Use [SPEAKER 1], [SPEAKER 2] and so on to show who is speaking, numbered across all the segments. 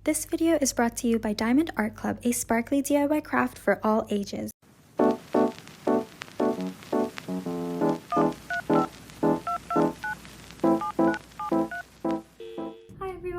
[SPEAKER 1] This video is brought to you by Diamond Art Club, a sparkly DIY craft for all ages.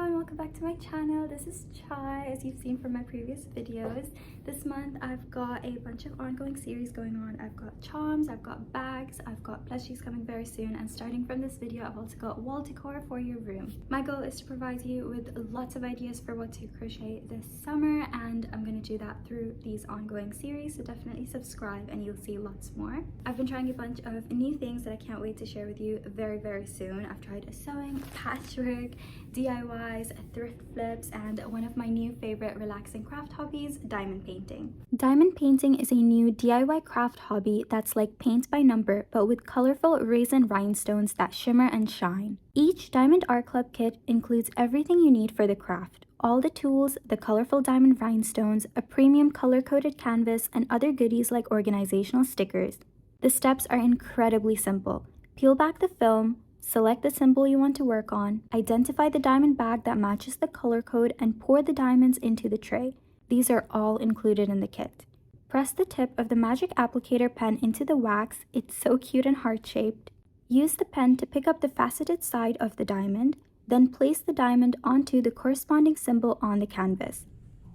[SPEAKER 1] Welcome back to my channel. This is Chai, as you've seen from my previous videos. This month I've got a bunch of ongoing series going on. I've got charms, I've got bags, I've got plushies coming very soon, and starting from this video I've also got wall decor for your room. My goal is to provide you with lots of ideas for what to crochet this summer, and I'm going to do that through these ongoing series, so definitely subscribe and you'll see lots more. I've been trying a bunch of new things that I can't wait to share with you very soon. I've tried sewing, patchwork, DIYs, thrift flips, and one of my new favorite relaxing craft hobbies, diamond painting. Diamond painting is a new DIY craft hobby that's like paint by number, but with colorful raisin rhinestones that shimmer and shine. Each Diamond Art Club kit includes everything you need for the craft. All the tools, the colorful diamond rhinestones, a premium color-coded canvas, and other goodies like organizational stickers. The steps are incredibly simple. Peel back the film, select the symbol you want to work on, identify the diamond bag that matches the color code, and pour the diamonds into the tray. These are all included in the kit. Press the tip of the magic applicator pen into the wax. It's so cute and heart-shaped. Use the pen to pick up the faceted side of the diamond, then place the diamond onto the corresponding symbol on the canvas.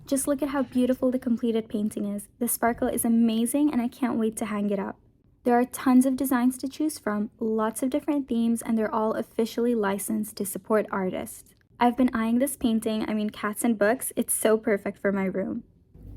[SPEAKER 1] Just look at how beautiful the completed painting is. The sparkle is amazing and I can't wait to hang it up. There are tons of designs to choose from, lots of different themes, and they're all officially licensed to support artists. I've been eyeing this painting, cats and books, it's so perfect for my room.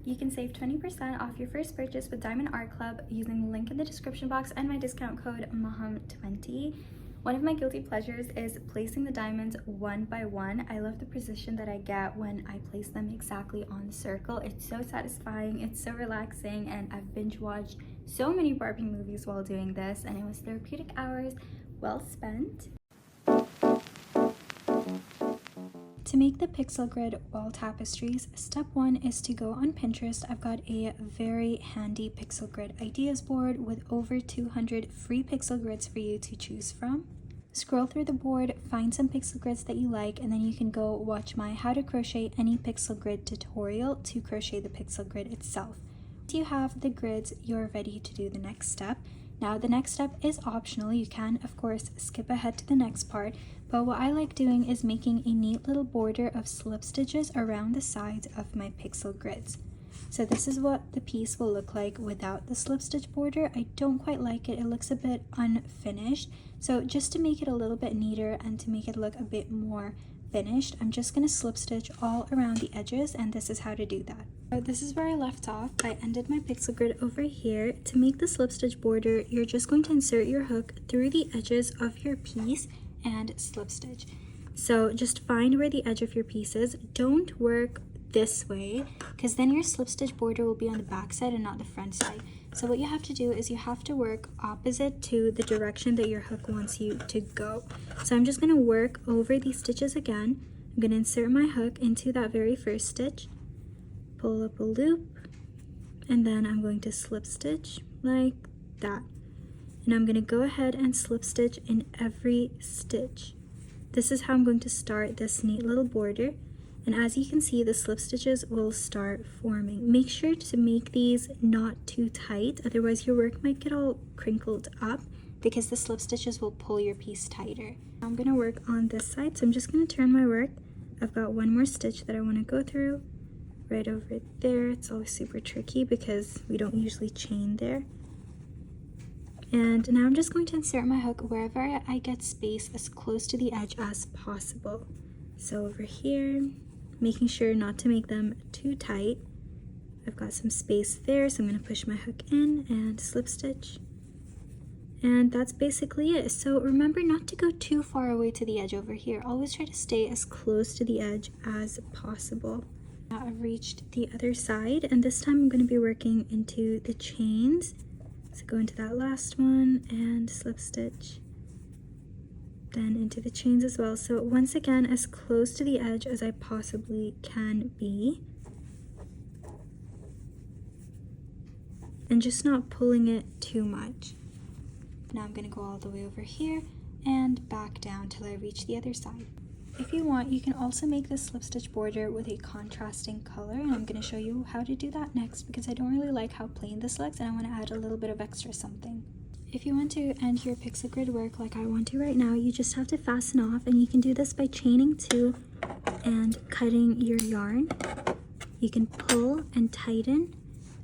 [SPEAKER 1] You can save 20% off your first purchase with Diamond Art Club using the link in the description box and my discount code MAHAM20. One of my guilty pleasures is placing the diamonds one by one. I love the precision that I get when I place them exactly on the circle. It's so satisfying, it's so relaxing, and I've binge watched so many Barbie movies while doing this, and it was therapeutic hours well spent. To make the pixel grid wall tapestries, step 1 is to go on Pinterest. I've got a very handy pixel grid ideas board with over 200 free pixel grids for you to choose from. Scroll through the board, find some pixel grids that you like, and then you can go watch my how to crochet any pixel grid tutorial to crochet the pixel grid itself. Once you have the grids, you're ready to do the next step. Now the next step is optional. You can of course skip ahead to the next part, but what I like doing is making a neat little border of slip stitches around the sides of my pixel grids. So this is what the piece will look like without the slip stitch border. I don't quite like it, it looks a bit unfinished. So just to make it a little bit neater and to make it look a bit more finished, I'm just going to slip stitch all around the edges, and this is how to do that. So this is where I left off. I ended my pixel grid over here. To make the slip stitch border, you're just going to insert your hook through the edges of your piece and slip stitch. So just find where the edge of your piece is. Don't work this way, because then your slip stitch border will be on the back side and not the front side. So what you have to do is you have to work opposite to the direction that your hook wants you to go. So I'm just going to work over these stitches again. I'm going to insert my hook into that very first stitch, pull up a loop, and then I'm going to slip stitch like that. And I'm going to go ahead and slip stitch in every stitch. This is how I'm going to start this neat little border. And as you can see, the slip stitches will start forming. Make sure to make these not too tight, otherwise your work might get all crinkled up because the slip stitches will pull your piece tighter. I'm going to work on this side, so I'm just going to turn my work. I've got one more stitch that I want to go through right over there. It's always super tricky because we don't usually chain there. And now I'm just going to insert my hook wherever I get space as close to the edge as possible. So over here, making sure not to make them too tight. I've got some space there, so I'm going to push my hook in and slip stitch. And that's basically it. So remember not to go too far away to the edge over here. Always try to stay as close to the edge as possible. Now I've reached the other side, and this time I'm going to be working into the chains. So go into that last one and slip stitch, then into the chains as well. So once again, as close to the edge as I possibly can be, and just not pulling it too much. Now I'm going to go all the way over here and back down till I reach the other side. If you want, you can also make this slip stitch border with a contrasting color, and I'm going to show you how to do that next because I don't really like how plain this looks and I want to add a little bit of extra something. If you want to end your pixel grid work like I want to right now, you just have to fasten off, and you can do this by chaining 2 and cutting your yarn. You can pull and tighten,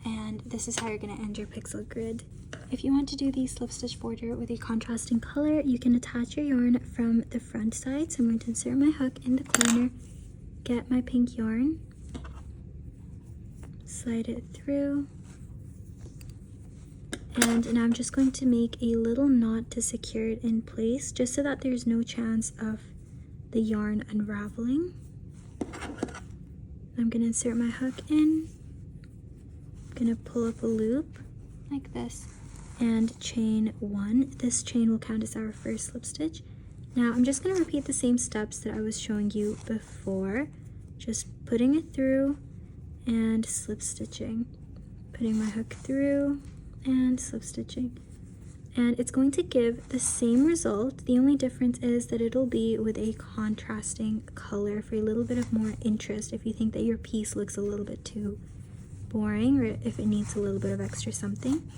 [SPEAKER 1] and this is how you're going to end your pixel grid. If you want to do the slip stitch border with a contrasting color, you can attach your yarn from the front side. So I'm going to insert my hook in the corner, get my pink yarn, slide it through, and now I'm just going to make a little knot to secure it in place, just so that there's no chance of the yarn unraveling. I'm going to insert my hook in, I'm going to pull up a loop like this, and chain 1. This chain will count as our first slip stitch. Now I'm just going to repeat the same steps that I was showing you before, just putting it through and slip stitching, putting my hook through and slip stitching, and it's going to give the same result. The only difference is that it'll be with a contrasting color for a little bit of more interest if you think that your piece looks a little bit too boring, or if it needs a little bit of extra something.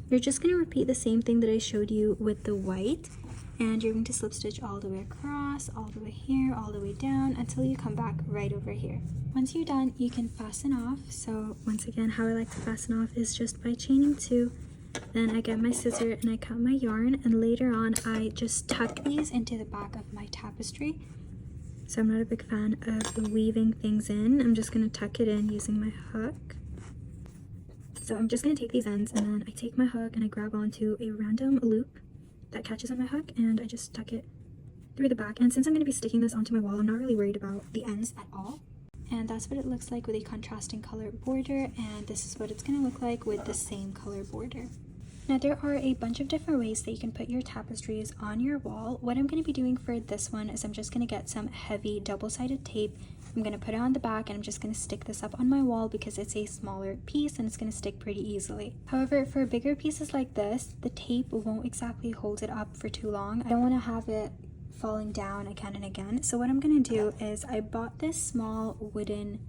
[SPEAKER 1] You're just going to repeat the same thing that I showed you with the white, and you're going to slip stitch all the way across, all the way here, all the way down, until you come back right over here. Once you're done, you can fasten off. So once again, how I like to fasten off is just by chaining 2, then I get my scissor and I cut my yarn, and later on I just tuck these into the back of my tapestry. So I'm not a big fan of weaving things in. I'm just going to tuck it in using my hook. So I'm just going to take these ends, and then I take my hook and I grab onto a random loop that catches on my hook, and I just tuck it through the back. And since I'm going to be sticking this onto my wall, I'm not really worried about the ends at all. And that's what it looks like with a contrasting color border, and this is what it's going to look like with the same color border. Now there are a bunch of different ways that you can put your tapestries on your wall. What I'm going to be doing for this one is I'm just going to get some heavy double-sided tape. I'm going to put it on the back, and I'm just going to stick this up on my wall because it's a smaller piece and it's going to stick pretty easily. However, for bigger pieces like this, the tape won't exactly hold it up for too long. I don't want to have it falling down again and again. So what I'm going to do is I bought this small wooden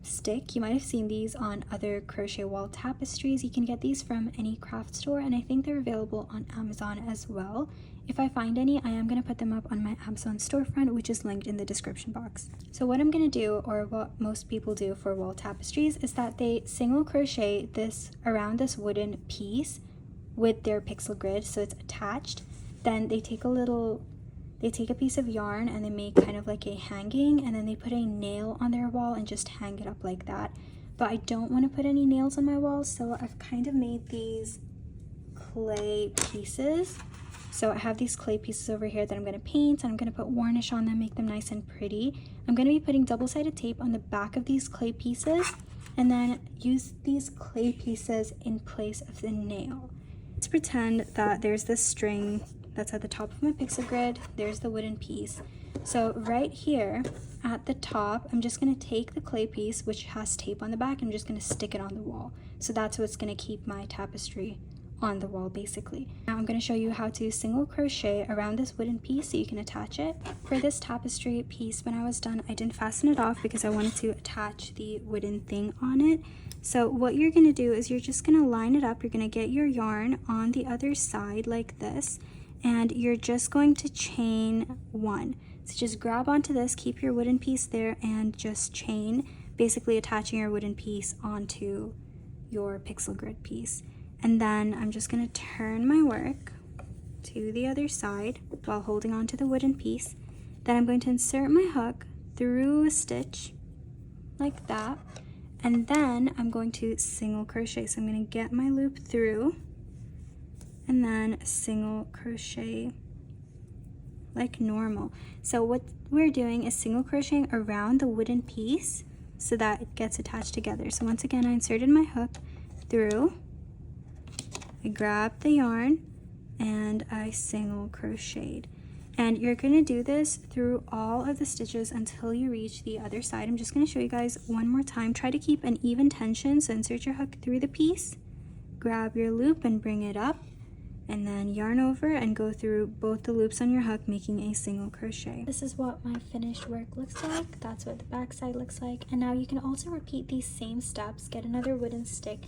[SPEAKER 1] stick. You might have seen these on other crochet wall tapestries. You can get these from any craft store, and I think they're available on Amazon as well. If I find any, I am going to put them up on my Amazon storefront, which is linked in the description box. So what I'm going to do, or what most people do for wall tapestries, is that they single crochet this around this wooden piece with their pixel grid, so it's attached. Then they take a piece of yarn and they make kind of like a hanging, and then they put a nail on their wall and just hang it up like that. But I don't want to put any nails on my wall, so I've kind of made these clay pieces. So I have these clay pieces over here that I'm going to paint, and I'm going to put varnish on them, make them nice and pretty. I'm going to be putting double-sided tape on the back of these clay pieces, and then use these clay pieces in place of the nail. Let's pretend that there's this string that's at the top of my pixel grid. There's the wooden piece. So right here at the top, I'm just going to take the clay piece, which has tape on the back, and I'm just going to stick it on the wall. So that's what's going to keep my tapestry on the wall basically. Now I'm going to show you how to single crochet around this wooden piece so you can attach it. For this tapestry piece, when I was done, I didn't fasten it off because I wanted to attach the wooden thing on it. So what you're going to do is you're just going to line it up. You're going to get your yarn on the other side like this, and you're just going to chain 1. So just grab onto this, keep your wooden piece there, and just chain, basically attaching your wooden piece onto your pixel grid piece. And then I'm just going to turn my work to the other side while holding onto the wooden piece. Then I'm going to insert my hook through a stitch like that, and then I'm going to single crochet. So I'm going to get my loop through and then single crochet like normal. So what we're doing is single crocheting around the wooden piece so that it gets attached together. So once again, I inserted my hook through, I grabbed the yarn, and I single crocheted. And you're going to do this through all of the stitches until you reach the other side. I'm just going to show you guys one more time. Try to keep an even tension, so insert your hook through the piece, grab your loop and bring it up, and then yarn over and go through both the loops on your hook, making a single crochet. This is what my finished work looks like. That's what the back side looks like. And now you can also repeat these same steps. Get another wooden stick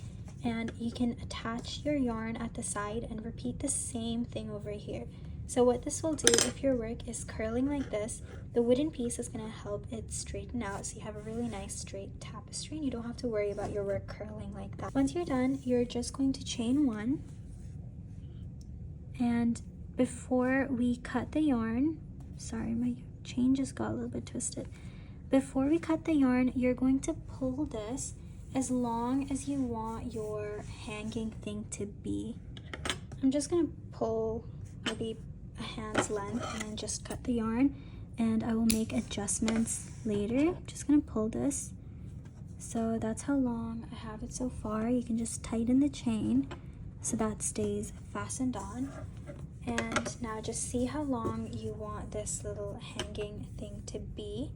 [SPEAKER 1] and you can attach your yarn at the side and repeat the same thing over here. So what this will do, if your work is curling like this, the wooden piece is going to help it straighten out, so you have a really nice straight tapestry and you don't have to worry about your work curling like that. Once you're done, you're just going to chain one. And before we cut the yarn, sorry, my chain just got a little bit twisted. Before we cut the yarn, you're going to pull this as long as you want your hanging thing to be. I'm just gonna pull maybe a hand's length and then just cut the yarn, and I will make adjustments later. I'm just gonna pull this. So that's how long I have it so far. You can just tighten the chain so that stays fastened on. And now just see how long you want this little hanging thing to be,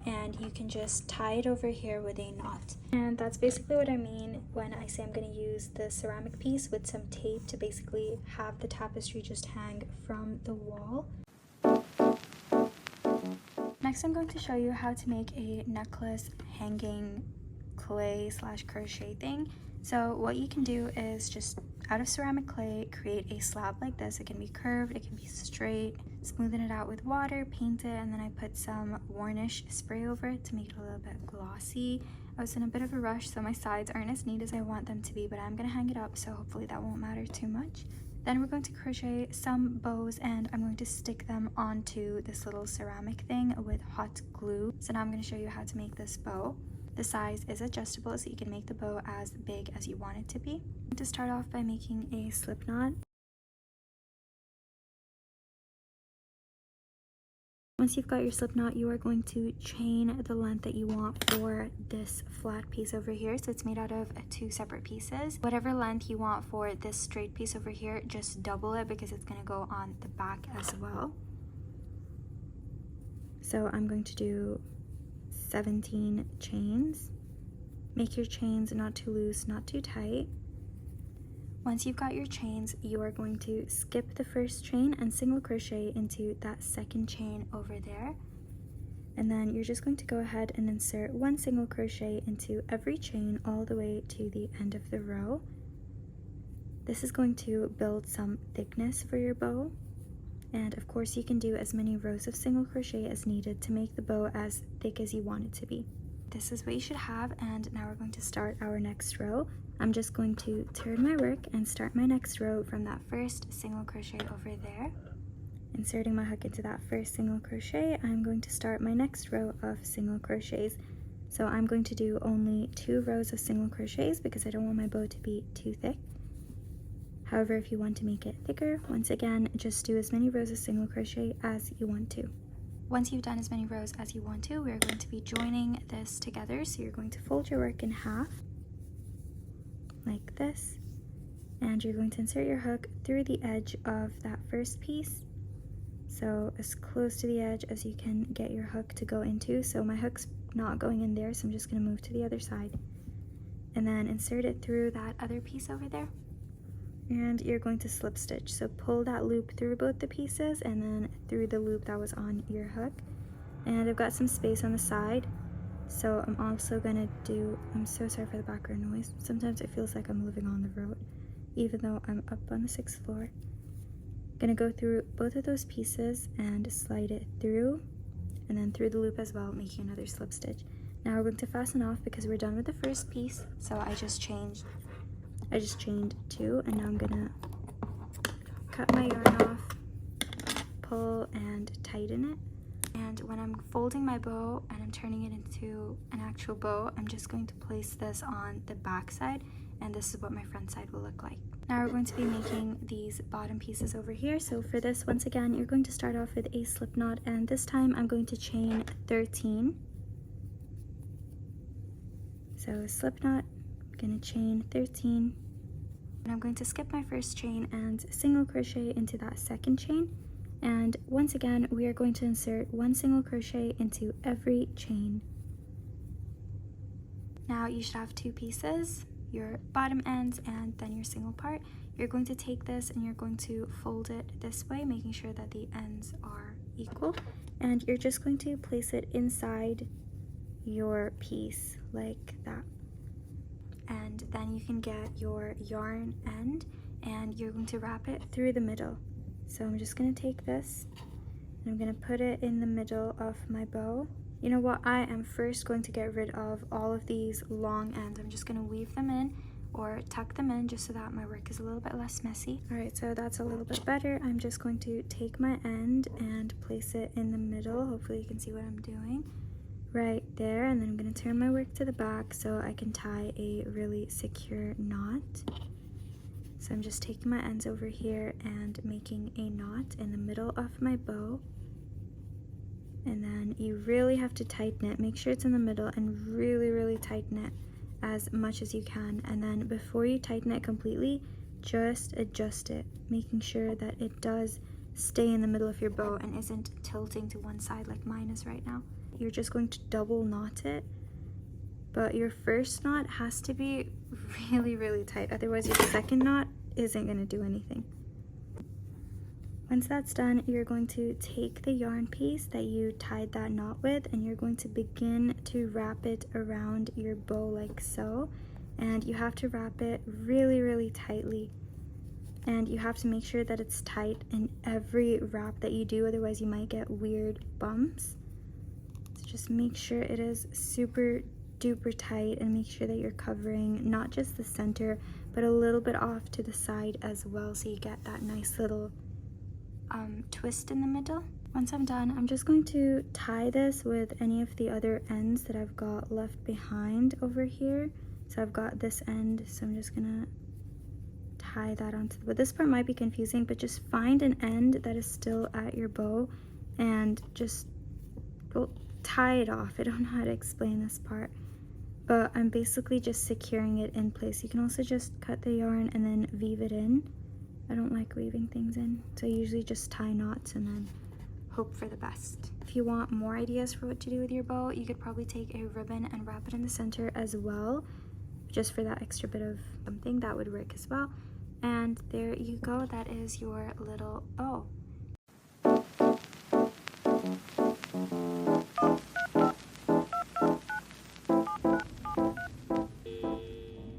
[SPEAKER 1] and you can just tie it over here with a knot. And that's basically what I mean when I say I'm going to use the ceramic piece with some tape to basically have the tapestry just hang from the wall. Next, I'm going to show you how to make a necklace hanging clay / crochet thing. So what you can do is just out of ceramic clay create a slab like this. It can be curved, it can be straight. Smoothen it out with water, paint it, and then I put some varnish spray over it to make it a little bit glossy. I was in a bit of a rush, so my sides aren't as neat as I want them to be, but I'm gonna hang it up, so hopefully that won't matter too much. Then we're going to crochet some bows, and I'm going to stick them onto this little ceramic thing with hot glue. So now I'm going to show you how to make this bow. The size is adjustable, so you can make the bow as big as you want it to be. To start off by making a slip knot. Once you've got your slip knot, you are going to chain the length that you want for this flat piece over here. So it's made out of 2 separate pieces. Whatever length you want for this straight piece over here, just double it because it's going to go on the back as well. So I'm going to do 17 chains. Make your chains not too loose, not too tight. Once you've got your chains, you are going to skip the first chain and single crochet into that second chain over there. And then you're just going to go ahead and insert 1 single crochet into every chain all the way to the end of the row. This is going to build some thickness for your bow. And of course you can do as many rows of single crochet as needed to make the bow as thick as you want it to be. This is what you should have, and now we're going to start our next row. I'm just going to turn my work and start my next row from that first single crochet over there. Inserting my hook into that first single crochet, I'm going to start my next row of single crochets. So I'm going to do only 2 rows of single crochets because I don't want my bow to be too thick. However, if you want to make it thicker, once again, just do as many rows of single crochet as you want to. Once you've done as many rows as you want to, we're going to be joining this together. So you're going to fold your work in half, like this, and you're going to insert your hook through the edge of that first piece. So as close to the edge as you can get your hook to go into. So my hook's not going in there, so I'm just going to move to the other side. And then insert it through that other piece over there. And you're going to slip stitch. So pull that loop through both the pieces and then through the loop that was on your hook. And I've got some space on the side. So I'm also gonna do, I'm so sorry for the background noise. Sometimes it feels like I'm living on the road, even though I'm up on the 6th floor. Gonna go through both of those pieces and slide it through, and then through the loop as well, making another slip stitch. Now we're going to fasten off because we're done with the first piece. So I just chained 2, and now I'm gonna cut my yarn off, pull and tighten it. And when I'm folding my bow and I'm turning it into an actual bow, I'm just going to place this on the back side, and this is what my front side will look like. Now we're going to be making these bottom pieces over here. So for this, once again, you're going to start off with a slip knot, and this time I'm going to chain 13. So slip knot, I'm going to chain 13, and I'm going to skip my first chain and single crochet into that second chain. And once again, we are going to insert 1 single crochet into every chain. Now you should have 2 pieces. your bottom ends and then your single part. You're going to take this and you're going to fold it this way, making sure that the ends are equal, and you're just going to place it inside your piece like that. And then you can get your yarn end and you're going to wrap it through the middle. So I'm just going to take this and I'm going to put it in the middle of my bow. You know what, I am first going to get rid of all of these long ends. I'm just going to weave them in or tuck them in just so that my work is a little bit less messy. Alright, so that's a little bit better. I'm just going to take my end and place it in the middle. Hopefully you can see what I'm doing. Right there, and then I'm going to turn my work to the back so I can tie a really secure knot. So I'm just taking my ends over here and making a knot in the middle of my bow. And then you really have to tighten it. Make sure it's in the middle and really tighten it as much as you can. And then before you tighten it completely, just adjust it, making sure that it does stay in the middle of your bow and isn't tilting to one side like mine is right now. You're just going to double knot it, but your first knot has to be really tight, otherwise your second knot isn't going to do anything. Once that's done, you're going to take the yarn piece that you tied that knot with and you're going to begin to wrap it around your bow like so, and you have to wrap it really tightly, and you have to make sure that it's tight in every wrap that you do, otherwise you might get weird bumps. Just make sure it is super duper tight and make sure that you're covering not just the center but a little bit off to the side as well, so you get that nice little twist in the middle. Once I'm done, I'm just going to tie this with any of the other ends that I've got left behind over here. So I've got this end, so I'm just gonna tie that onto but this part might be confusing, but just find an end that is still at your bow and just tie it off. I don't know how to explain this part, but I'm basically just securing it in place. You can also just cut the yarn and then weave it in. I don't like weaving things in, so I usually just tie knots and then hope for the best. If you want more ideas for what to do with your bow, you could probably take a ribbon and wrap it in the center as well, just for that extra bit of something. That would work as well. And there you go, that is your little bow.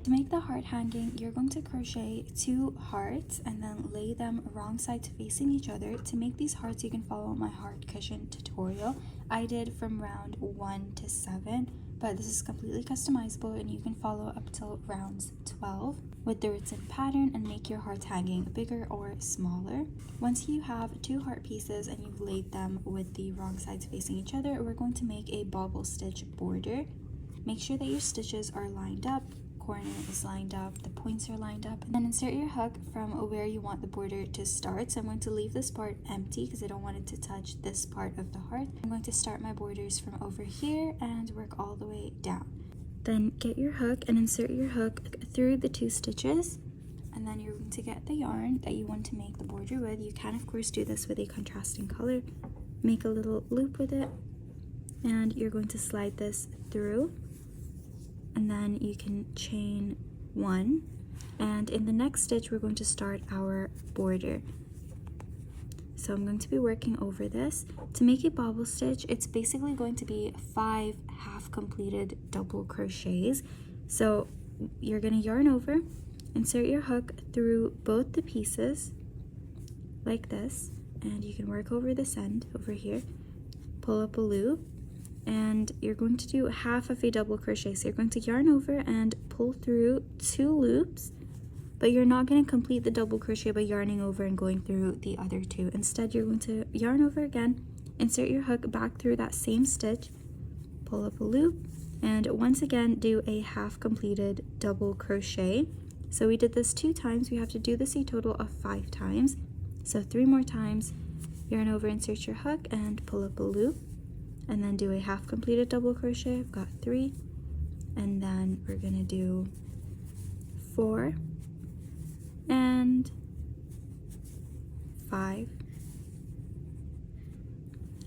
[SPEAKER 1] To make the heart hanging, you're going to crochet 2 hearts and then lay them wrong sides facing each other. To make these hearts, you can follow my heart cushion tutorial. I did from round 1 to 7, but this is completely customizable and you can follow up till rounds 12 with the written pattern and make your hearts hanging bigger or smaller. Once you have 2 heart pieces and you've laid them with the wrong sides facing each other, we're going to make a bobble stitch border. Make sure that your stitches are lined up, corner is lined up, the points are lined up, and then insert your hook from where you want the border to start. So I'm going to leave this part empty because I don't want it to touch this part of the heart. I'm going to start my borders from over here and work all the way down. Then get your hook and insert your hook through the 2 stitches, and then you're going to get the yarn that you want to make the border with. You can of course do this with a contrasting color. Make a little loop with it and you're going to slide this through, and then you can chain 1, and in the next stitch we're going to start our border. So I'm going to be working over this. To make a bobble stitch, it's basically going to be 5 half completed double crochets. So you're going to yarn over, insert your hook through both the pieces like this, and you can work over this end over here, pull up a loop, and you're going to do half of a double crochet. So you're going to yarn over and pull through 2 loops, but you're not going to complete the double crochet by yarning over and going through the other 2. Instead, you're going to yarn over again, insert your hook back through that same stitch, pull up a loop, and once again do a half completed double crochet. So we did this 2 times. We have to do this a total of 5 times. So 3 more times, yarn over, insert your hook and pull up a loop, and then do a half completed double crochet. I've got 3, and then we're gonna do 4 and 5.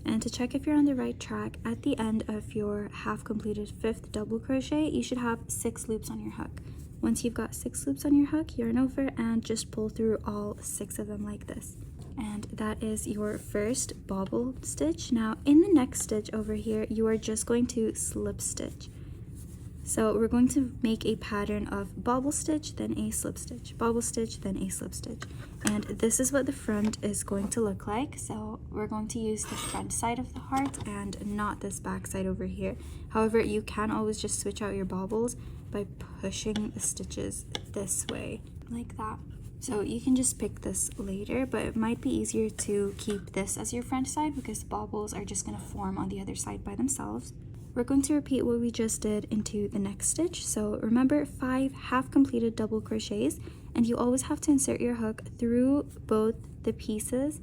[SPEAKER 1] And to check if you're on the right track, at the end of your half completed 5th double crochet, you should have 6 loops on your hook. Once you've got 6 loops on your hook, yarn over and just pull through all 6 of them like this. And that is your first bobble stitch. Now in the next stitch over here, you are just going to slip stitch. So we're going to make a pattern of bobble stitch, then a slip stitch, bobble stitch, then a slip stitch. And this is what the front is going to look like. So we're going to use the front side of the heart and not this back side over here. However, you can always just switch out your bobbles by pushing the stitches this way, like that. So you can just pick this later, but it might be easier to keep this as your front side because the bobbles are just going to form on the other side by themselves. We're going to repeat what we just did into the next stitch. So remember 5 half completed double crochets, and you always have to insert your hook through both the pieces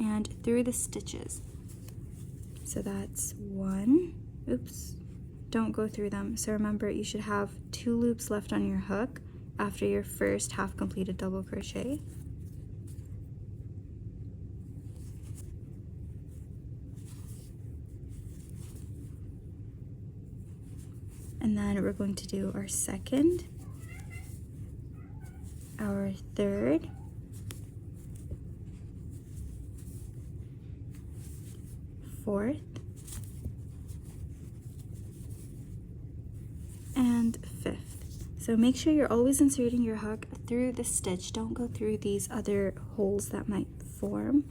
[SPEAKER 1] and through the stitches. So that's 1, oops, don't go through them. So remember, you should have 2 loops left on your hook after your first half completed double crochet. And then we're going to do our second, our third, fourth, and fifth. So make sure you're always inserting your hook through the stitch. Don't go through these other holes that might form.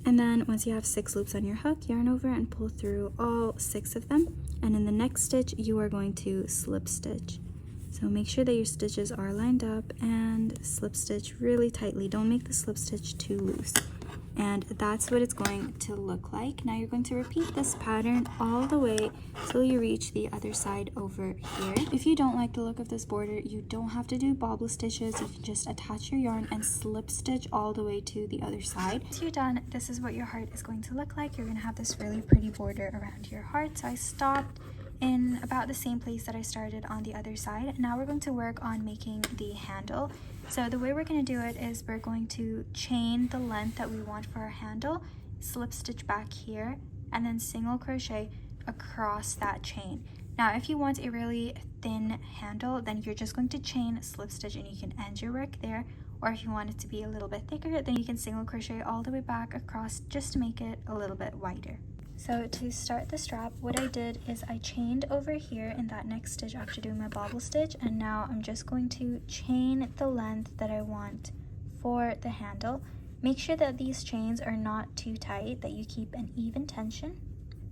[SPEAKER 1] And then once you have 6 loops on your hook, yarn over and pull through all 6 of them. And in the next stitch, you are going to slip stitch. So make sure that your stitches are lined up and slip stitch really tightly. Don't make the slip stitch too loose. And that's what it's going to look like. Now you're going to repeat this pattern all the way till you reach the other side over here. If you don't like the look of this border, you don't have to do bobble stitches. You can just attach your yarn and slip stitch all the way to the other side. Once you're done, this is what your heart is going to look like. You're going to have this really pretty border around your heart. So I stopped in about the same place that I started on the other side. Now we're going to work on making the handle. So the way we're going to do it is we're going to chain the length that we want for our handle, slip stitch back here, and then single crochet across that chain. Now if you want a really thin handle, then you're just going to chain, slip stitch, and you can end your work there. Or if you want it to be a little bit thicker, then you can single crochet all the way back across just to make it a little bit wider. So to start the strap, what I did is I chained over here in that next stitch after doing my bobble stitch, and now I'm just going to chain the length that I want for the handle. Make sure that these chains are not too tight, that you keep an even tension.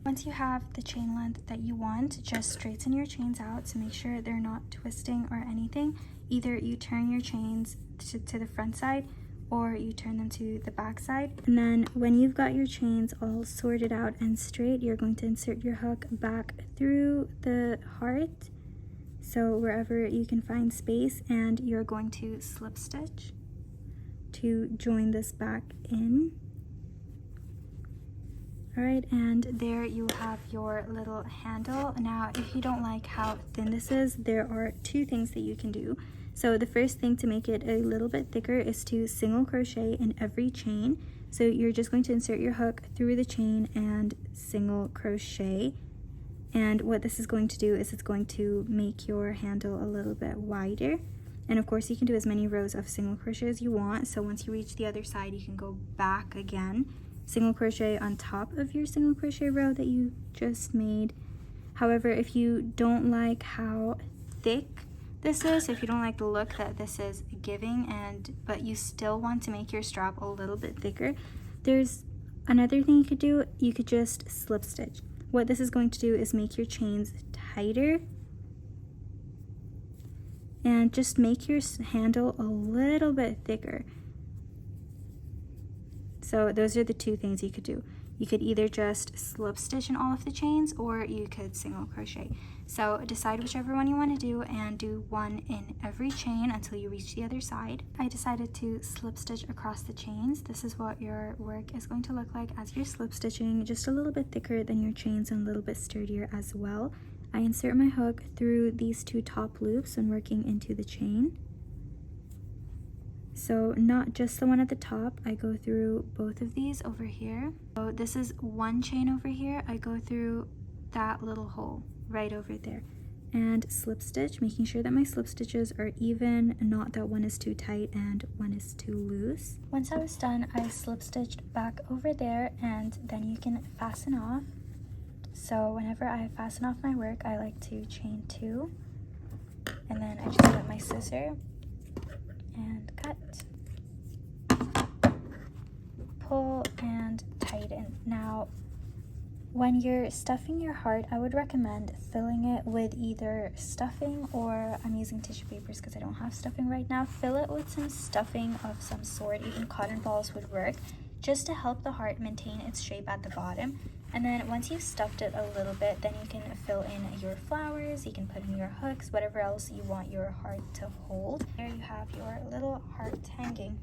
[SPEAKER 1] Once you have the chain length that you want, just straighten your chains out to make sure they're not twisting or anything. Either you turn your chains to the front side or you turn them to the back side. And then when you've got your chains all sorted out and straight, you're going to insert your hook back through the heart, so wherever you can find space, and you're going to slip stitch to join this back in. Alright, and there you have your little handle. Now if you don't like how thin this is, there are 2 things that you can do. So the first thing to make it a little bit thicker is to single crochet in every chain. So you're just going to insert your hook through the chain and single crochet. And what this is going to do is it's going to make your handle a little bit wider. And of course you can do as many rows of single crochet as you want. So once you reach the other side, you can go back again, single crochet on top of your single crochet row that you just made. However, if you don't like how thick this is, if you don't like the look that this is giving, but you still want to make your strap a little bit thicker, there's another thing you could do. You could just slip stitch. What this is going to do is make your chains tighter and just make your handle a little bit thicker. So those are the 2 things you could do. You could either just slip stitch in all of the chains, or you could single crochet. So decide whichever one you want to do and do 1 in every chain until you reach the other side. I decided to slip stitch across the chains. This is what your work is going to look like as you're slip stitching, just a little bit thicker than your chains and a little bit sturdier as well. I insert my hook through these 2 top loops and working into the chain. So not just the one at the top, I go through both of these over here. So this is 1 chain over here. I go through that little hole right over there. And slip stitch, making sure that my slip stitches are even, not that one is too tight and one is too loose. Once I was done, I slip stitched back over there, and then you can fasten off. So whenever I fasten off my work, I like to chain 2, and then I just get my scissor and cut, pull, and tighten. Now, when you're stuffing your heart, I would recommend filling it with either stuffing, or I'm using tissue papers because I don't have stuffing right now. Fill it with some stuffing of some sort, even cotton balls would work, just to help the heart maintain its shape at the bottom. And then once you've stuffed it a little bit, then you can fill in your flowers, you can put in your hooks, whatever else you want your heart to hold. There you have your little heart hanging.